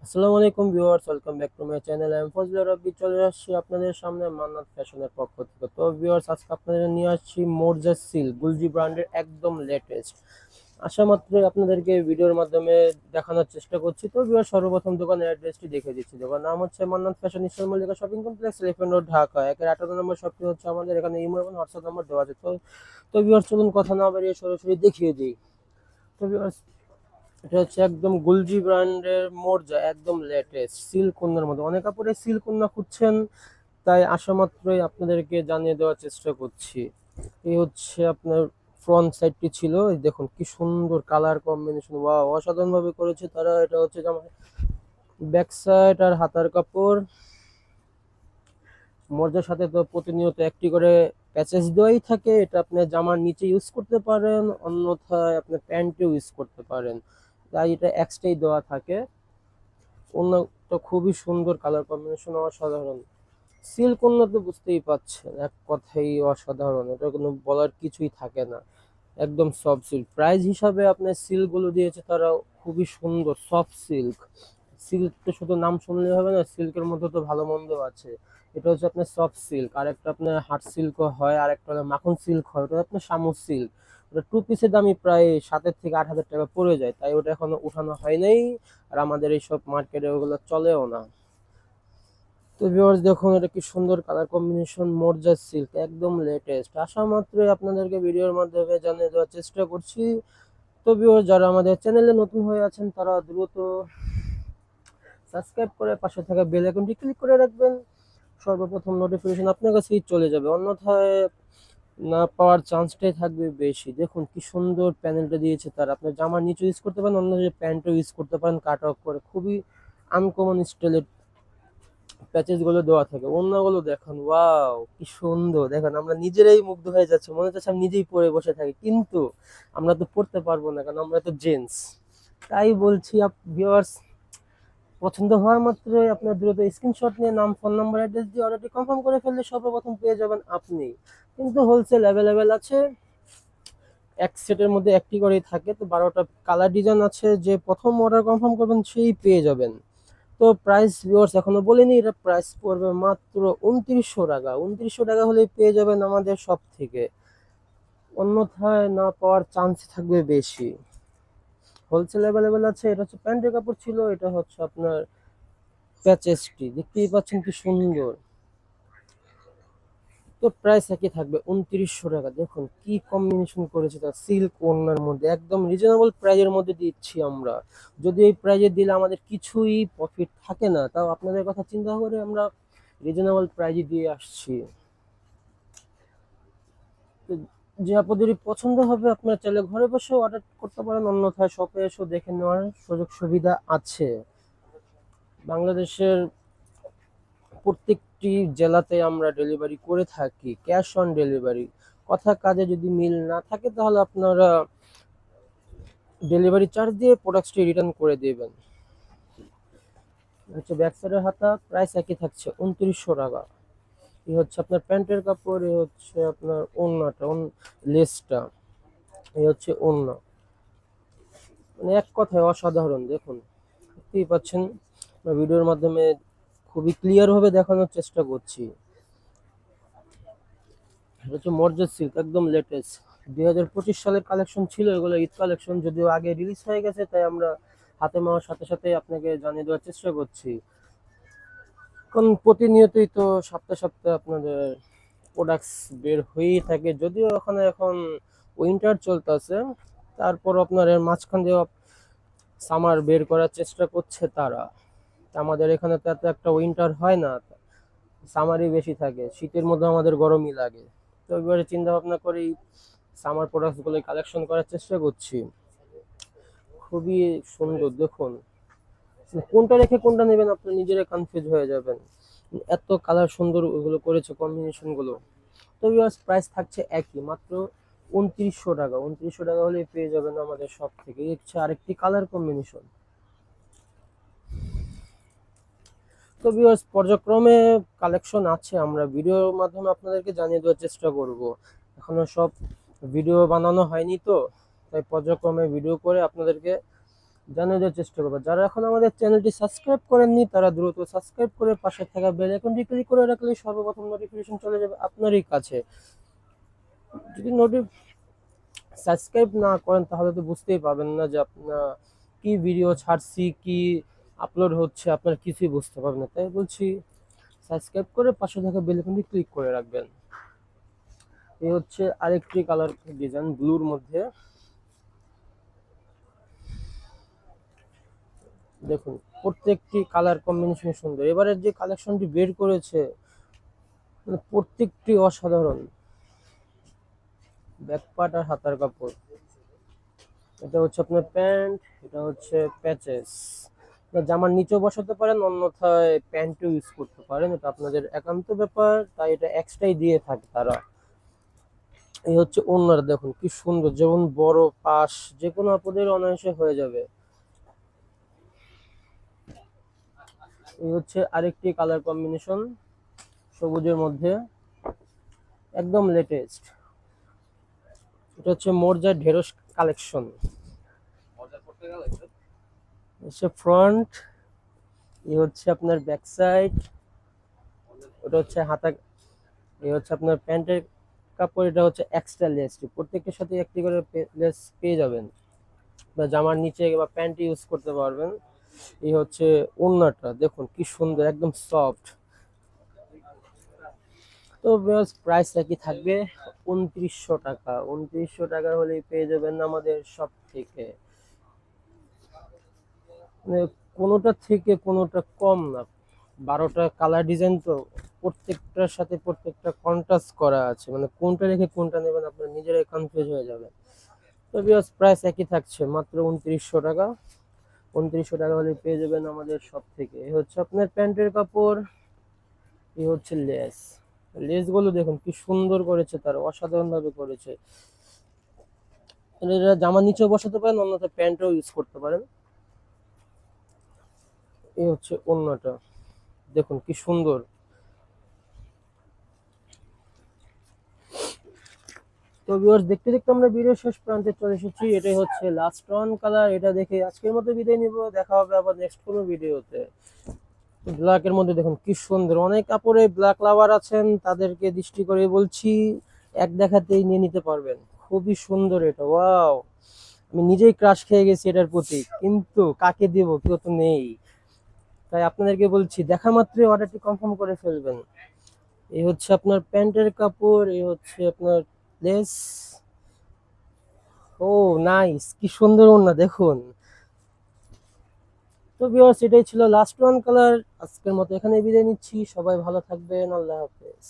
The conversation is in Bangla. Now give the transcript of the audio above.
আসসালামু আলাইকুম viewers, welcome back to my channel. আমি ফজলে রাব্বি চলে আসছি আপনাদের সামনে মান্নাত ফ্যাশনের পক্ষ থেকে। তো ভিউয়ার্স, আজকে আপনাদের নিয়ে আসছি মোরজা সিল্ক গুলজি ব্র্যান্ডের একদম লেটেস্ট। আসা মাত্রই আপনাদেরকে ভিডিওর মাধ্যমে দেখানোর চেষ্টা করছি। তো ভিউয়ার্স, সর্বপ্রথম দোকানের অ্যাড্রেসটি দেখে দিচ্ছি। দোকানের নাম হচ্ছে Mannat Fashion, Eastern Mallika Shopping Complex, Elephant Road, Dhaka. 18 নম্বর শপটি হচ্ছে আমাদের এখানে। ইমো এবং হোয়াটসঅ্যাপ নাম্বার দেওয়া আছে। তো ভিউয়ার্স, চলুন কথা না বাড়িয়ে সরাসরি দেখিয়ে দিই। তো ভিউয়ার্স, এটা হচ্ছে একদম গুলজি ব্র্যান্ডের মোরজা, একদম লেটেস্ট সিল্ক ওন্নার মধ্যে। অনেক কাপড়ে সিল্ক ওন্না খুঁজছেন, তাই আসা মাত্রই আপনাদেরকে জানিয়ে দেওয়ার চেষ্টা করছি। এই হচ্ছে আপনার ফ্রন্ট সাইডটি ছিল, এই দেখুন কি সুন্দর কালার কম্বিনেশন, ওয়াও, অসাধারণ ভাবে করেছে তারা। এটা হচ্ছে জামা ব্যাক সাইড আর হাতার কাপড়। মোর্জার সাথে তো প্রতিনিয়ত একটি করে প্যাচেস দেওয়াই থাকে। এটা আপনি জামার নিচে ইউজ করতে পারেন, অন্যথায় আপনি প্যান্টেও ইউজ করতে পারেন, তাই এটা এক্সট্রাই দেওয়া থাকে। অন্যটা খুবই সুন্দর, কালার কম্বিনেশন অসাধারণ। সিল্ক ওন্না তো বুঝতেই পাচ্ছেন, এক কথাই অসাধারণ, এটা কোনো বলার কিছুই থাকে না। একদম সফট সিল্ক, প্রাইস হিসাবে আপনার সিল্ক গুলো দিয়েছে তারা খুবই সুন্দর সফট সিল্ক। সিল্ক তো শুধু নাম শুনলেই হবে না, সিল্কের মধ্যে তো ভালো মন্দ আছে। এটা হচ্ছে আপনার সফট সিল্ক, আর একটা আপনার হার্ড সিল্কও হয়, আর একটা মাখন সিল্ক হয়, ওটা আপনার শামুক সিল্ক। ওটা টু পিসের দামই প্রায় 7 থেকে 8 হাজার টাকা পড়ে যায়, তাই ওটা এখনো উঠানো হয় নাই। আর আমাদের এইসব মার্কেটে ওগুলো চলেও না। তো ভিউয়ার্স, দেখুন এটা কি সুন্দর কালার কম্বিনেশন, মোরজা সিল্ক একদম লেটেস্ট। আসা মাত্রই আপনাদেরকে ভিডিওর মাধ্যমে জানিয়ে দেওয়ার চেষ্টা করছি। তো ভিউয়ার্স, যারা আমাদের চ্যানেলে নতুন হয়ে আছেন তারা দ্রুত সাবস্ক্রাইব করে পাশে থাকা বেল আইকনটি ক্লিক করে রাখবেন। সর্বপ্রথম নোটিফিকেশন আপনার কাছেই চলে যাবে, অন্যথায় না পাওয়ার চান্সটাই থাকবে বেশি। দেখুন কি সুন্দর প্যানেলটা দিয়েছে তার, আপনার জামার নিচে ইউজ করতে পারেন, অন্য যে প্যান্টও ইউজ করতে পারেন কাট অফ করে। খুবই আনকমন স্টাইলের প্যাচেস গুলো দেওয়া থাকে। ওড়নাগুলো দেখুন, ওয়াও কি সুন্দর, দেখেন আমরা নিজেরাই মুগ্ধ হয়ে যাচ্ছে, মনে হচ্ছে আমি নিজেই পরে বসে থাকি, কিন্তু আমরা তো পড়তে পারবো না, কারণ আমরা তো জেন্টস। তাই বলছি ভিউয়ার্স, পছন্দ হওয়ার মাত্রই আপনার দ্রুত স্ক্রিনশট নিয়ে নাম, ফোন নাম্বার, অ্যাড্রেস দিয়ে অর্ডারটি কনফার্ম করে ফেললে সর্বপ্রথম পেয়ে যাবেন আপনি। কিন্তু হোলসেল অ্যাভেলেবেল আছে, এক সেটের মধ্যে একটি করেই থাকে। তো 12টা কালার ডিজাইন আছে, যে প্রথম অর্ডার কনফার্ম করবেন সেই পেয়ে যাবেন। তো প্রাইস ভিউয়ার্স এখনো বলিনি, এটা প্রাইস পড়বে মাত্র 2900 টাকা। 2900 টাকা হলেই পেয়ে যাবেন আমাদের সব থেকে, অন্যথায় না পাওয়ার চান্স থাকবে বেশি। হোলসেল অ্যাভেলেবেল আছে। এটা হচ্ছে প্যান্টের কাপড় ছিল, এটা হচ্ছে আপনার প্যাচেসটি, দেখতেই পাচ্ছেন কি সুন্দর। তো প্রাইস একই থাকবে 2900 টাকা। দেখুন কি কম্বিনেশন করেছে তার, সিল্ক ওড়নার মধ্যে একদম রিজনেবল প্রাইজের মধ্যে দিচ্ছি আমরা। যদি এই প্রাইজে দিলে আমাদের কিছুই প্রফিট থাকে না, তাও আপনাদের কথা চিন্তা করে আমরা রিজনেবল প্রাইজে দিয়ে আসছি। তো যে আপনাদের পছন্দ হবে আপনারা চাইলে ঘরে বসে অর্ডার করতে পারেন, অন্যথায় শপে এসে দেখে নেওয়ার সুযোগ সুবিধা আছে। বাংলাদেশের প্রত্যেকটি জেলাতে আমরা ডেলিভারি করে থাকি, ক্যাশ অন ডেলিভারি। কথা কাজে যদি মিল না থাকে তাহলে আপনারা ডেলিভারি চার্জ দিয়ে প্রোডাক্টটি রিটার্ন করে দেবেন। হচ্ছে ব্যাক সাইডের হাতা, প্রাইস একই থাকছে 2900 টাকা। এই হচ্ছে আপনার প্যান্টের কাপড়, এই হচ্ছে আপনার ওড়নাটা, লেসটা, এই হচ্ছে ওড়না। মানে এক কথায় অসাধারণ। দেখুন দেখতেই পাচ্ছেন, ভিডিওর মাধ্যমে খুবই ক্লিয়ার ভাবে দেখানোর চেষ্টা করছি। এটা হচ্ছে মর্জার সিল্ক, একদম লেটেস্ট 2025 সালের কালেকশন ছিল এগুলো, ঈদ কালেকশন, যদিও আগে রিলিজ হয়ে গেছে, তাই আমরা হাতে মাওয়ার সাথে সাথে আপনাকে জানিয়ে দেওয়ার চেষ্টা করছি। কারণ প্রতিনিয়তই তো সপ্তাহে সপ্তাহে আপনাদের প্রোডাক্টস বের হয়েই থাকে, যদিও ওখানে এখন উইন্টার চলতেছে, তারপর আপনার এর মাঝখান দিয়ে সামার বের করার চেষ্টা করছে তারা। আমাদের এখানে তো এত একটা উইন্টার হয় না, সামারই বেশি থাকে, শীতের মধ্যে আমাদের গরমই লাগে। তো এবারে চিন্তা ভাবনা করেই সামার প্রোডাক্টস গুলো কালেকশন করার চেষ্টা করছি। খুবই সুন্দর, দেখুন কোনটা রেখে কোনটা নেবেন আপনি নিজেরা কনফিউজ হয়ে যাবেন, এত কালার সুন্দর ওগুলো করেছে কম্বিনেশন গুলো। তো ভিউয়ার্স, প্রাইস থাকছে একই, মাত্র 2900 টাকা। 2900 টাকা হলেই পেয়ে যাবেন আমাদের সব থেকে। এই হচ্ছে আরেকটি কালার কম্বিনেশন। তো ভিউয়ার্স, পর্যায়ক্রমে কালেকশন আছে, আমরা ভিডিওর মাধ্যমে আপনাদেরকে জানিয়ে দেওয়ার চেষ্টা করব। এখনো সব ভিডিও বানানো হয়নি, তো তাই পর্যায়ক্রমে ভিডিও করে আপনাদেরকে জানিয়ে দেওয়ার চেষ্টা করবো। যারা এখন আমাদের চ্যানেলটি সাবস্ক্রাইব করেননি তারা দ্রুত সাবস্ক্রাইব করে পাশে থাকা বেল আইকনটি ক্লিক করে রাখলে সর্বপ্রথম নোটিফিকেশন চলে যাবে আপনারই কাছে। যদি সাবস্ক্রাইব না করেন তাহলে তো বুঝতেই পারবেন না যে আপনার কি ভিডিও ছাড়ছি, কি আপলোড হচ্ছে, আপনার কিছুই বুঝতে পারবেন না। তাই বলছি সাবস্ক্রাইব করে পাশে থাকা বেল আইকনটি ক্লিক করে রাখবেন। এই হচ্ছে আরেকটি কালার ডিজাইন ব্লুর মধ্যে, দেখুন প্রত্যেকটি কালার কম্বিনেশন সুন্দর। এবারের যে কালেকশনটি বের করেছে মানে প্রত্যেকটি অসাধারণ। ব্যাক পার্ট আর হাতার কাপড়, এটা হচ্ছে আপনার প্যান্ট, এটা হচ্ছে প্যাচেস। জামার নিচেও বসাতে পারেন, অন্যথায় প্যান্টও ইউজ করতে পারেন, এটা আপনাদের একান্ত ব্যাপার, তাই এটা এক্সট্রাই দিয়ে থাকে তারা। এই হচ্ছে ওড়নাটা, দেখুন কি সুন্দর, যেমন বড় পাশ যে কোনো আপদের অনায়াসে হয়ে যাবে। এই হচ্ছে আরেকটি কালার কম্বিনেশন সবুজের মধ্যে, একদম লেটেস্ট। এটা হচ্ছে মোরজার ঢেঁড়স কালেকশন। হচ্ছে ফ্রন্ট, এই হচ্ছে আপনার ব্যাক সাইড, ওটা হচ্ছে হাতা, এই হচ্ছে আপনার প্যান্টের কাপড়, এটা হচ্ছে এক্সট্রা লেস। প্রত্যেকটার সাথে একটি করে লেস পেয়ে যাবেন, বা জামার নিচে বা প্যান্ট ইউজ করতে পারবেন। এই হচ্ছে ওড়নাটা, দেখুন কি সুন্দর, একদম সফট। তো প্রাইস একই থাকবে 2900 টাকা। 2900 টাকা হলেই পেয়ে যাবেন আমাদের সব থেকে, মানে কোনোটা থেকে কোনোটা কম না। 12টা কালার ডিজাইন, তো প্রত্যেকটার সাথে প্রত্যেকটা কন্ট্রাস্ট করা আছে, মানে কোনটা রেখে কোনটা নেবেন আপনারা নিজেরাই কনফিউজ হয়ে যাবেন। তো বিকজ প্রাইস একই থাকছে, মাত্র 2900 টাকা। 2900 টাকা হলে পেয়ে যাবেন আমাদের সব থেকে। এই হচ্ছে আপনার প্যান্টের কাপড়, এই হচ্ছে লেস। লেসগুলো দেখুন কি সুন্দর করেছে, তার অসাধারণ ভাবে করেছে। এটা জামার নিচেও বসাতে পারেন, অন্যথায় প্যান্টও ইউজ করতে পারেন। এই হচ্ছে ওড়নাটা, দেখুন কি সুন্দর। তো ভিউয়ার্স, দেখতে দেখতে আমরা ভিডিও শেষ প্রান্তে চলে এসেছি। এটাই হচ্ছে লাস্ট অন কালার। এটা দেখে আজকের মতো বিদায় নিব, দেখা হবে আবার নেক্সট কোনো ভিডিওতে। ব্ল্যাক এর মধ্যে দেখুন কি সুন্দর, অনেক কাপড়ে ব্ল্যাক লাভার আছেন তাদেরকে দৃষ্টি করে বলছি এক দেখাতেই নিয়ে নিতে পারবেন। খুবই সুন্দর এটা, ওয়াও। আমি নিজেই ক্রাশ খেয়ে গেছি এটার প্রতি, কিন্তু কাকে দেব, কেউ তো নেই। তাই আপনাদেরকে বলছি দেখা মাত্রই অর্ডারটি কনফার্ম করে ফেলবেন। এই হচ্ছে আপনার প্যান্টের কাপড়, এই হচ্ছে আপনার লেস। ও নাইস, কি সুন্দর ওড়না দেখুন। তো ভিউয়ার্স, এটাই ছিল লাস্ট ওয়ান কালার। আজকের মতো এখানে বিদায় নিচ্ছি, সবাই ভালো থাকবেন, আল্লাহ হাফেজ।